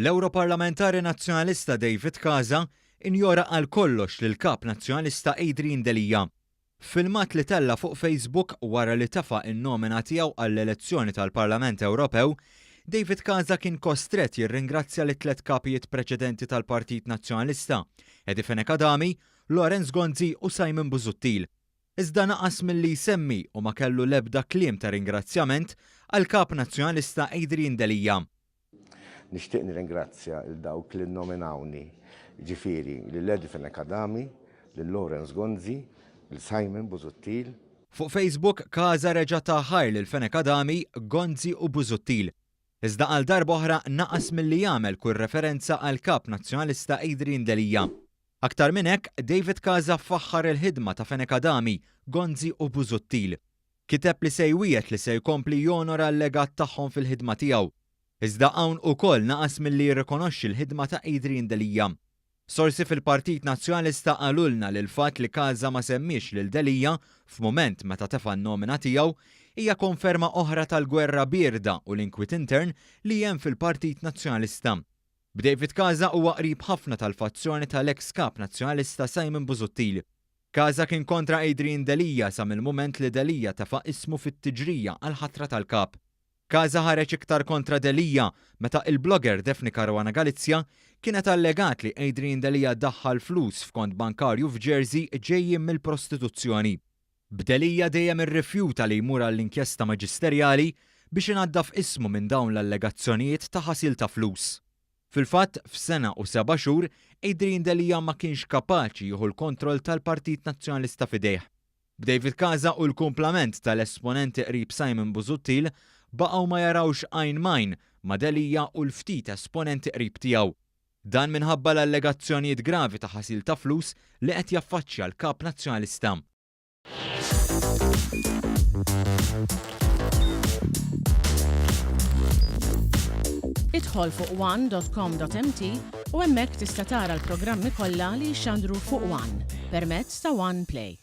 L-Europarlamentari Nazzjonalista David Casa injora għal kollox lil kap nazzjonalista Adrian Delija. Filmat li tella fuq Facebook wara li tafa' in-nomina tiegħu għall-elezzjoni tal-Parlament Ewropew, David Casa kien kostret jirringrazzja li 3 kapijiet preċedenti tal-Partit Nazzjonalista, Edi Fenekadami, Lorenz Gonzi u Simon Busuttil. Iżda naqas milli jsemmi u ma kellu l-ebda kliem ta' ringrazzjament għal kap nazzjonalista Adrian Delija. Nixtieq nirringrazzja il dawk li nominawni, ġifieri lil Edi Fenekadami, lil Lorenz Gonzi, lil Simon Busuttil. Fuq Facebook Casa reġa' taħħar lil Fenekadami, Gonzi u Busuttil. Iżda għal darba oħra naqas milli jagħmel kull referenza għal kap nazzjonalista Adrian Delija. Aktar minn hekk, David Casa faħħar il-ħidma ta' Fenekadami, Gonzi u Busuttil. Kiteb li sejwiet li se jkompli jonora l-legat tagħhom fil-ħidma tiegħu. Iżda hawn ukoll naqas milli jirrikonoxxi l-ħidma ta' Adrian Delija. Sorsi fil-Partit Nazzjonalista qalulna li l-fatt li Casa ma semmix lil Delija f'mument meta tefa' n-nomina tiegħu hija konferma oħra tal-gwerra bierda u l-inkwit intern li hemm fil-Partit Nazzjonalista. B'David Casa huwa qrib ħafna tal-fazzjoni tal-eks kap nazzjonalista Simon Busuttil. Casa kien kontra Adrian Delija sa mill-mument li Delija tefa' ismu fit-tiġrija għal ħatra tal-kap. Casa ħareġ iktar kontra Delija meta il-blogger Defni Caruana Galizja kienet allegat li Adrian Delija daħħal flus f'kont bankarju f'Jersey ġejjin mill-prostituzzjoni. B'Delija dejjem irrifjuta li jmur għall-inkjesta maġisterjali biex inaddaf ismu minn dawn l-allegazzjonijiet ta' ħasil ta' flus. Fil-fatt, f'sena u 7 xhur, Adrian Delija ma kienx kapaċi jieħu l-kontroll tal-Partit Nazzjonalista f'idejh. B'David Casa u l-kumplament tal-esponenti qrib Simon Busuttil baqgħu ma jarawx għajn majn ma' Delija u l-ftit esponenti qrib tiegħu. Dan minħabba l-allegazzjonijiet gravi ta' ħasil ta' flus li qed jaffaċċja l-kap nazzjonalista. Idħol fuq one.com.mt u hemmhekk tista' tara l-programmi kollha li jxandru fuq One permezz ta' One Play.